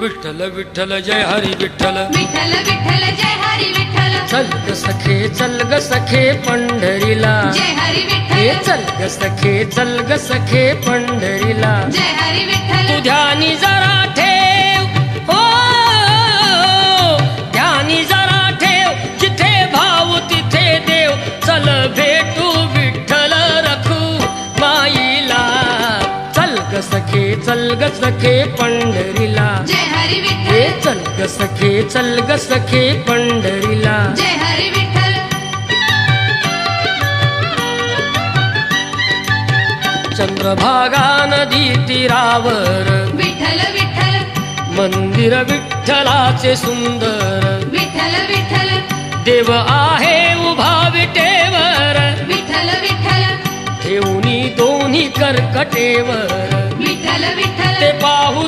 विठ्ठल विठ्ठल जय हरी विठ्ठल विठ्ठल विठ्ठल जय हरी विठ्ठल चल ग सखे पंढरीला जय हरी हे विठ्ठल चल ग सखे पंढरीला जय हरी विठ्ठल तू ध्यानी जरा ठेव हो ध्यानी जरा ठेव जिथे भाव तिथे देव चल भेटू विठ्ठल रखू माईला चल ग सखे पंढरीला जय हरी हे विठ्ठल चल ग सखे पंढरीला जय हरी विठ्ठल चंद्रभागा नदी तीरावर विठ्ठल विठ्ठल मंदिर विठ्ठलाचे सुंदर विठ्ठल विठ्ठल देव आहे उभा विटेवर विठ्ठल विठ्ठल ठेवणी दोन्ही कर्कटेवर विठ्ठल विठ्ठल ते पाहू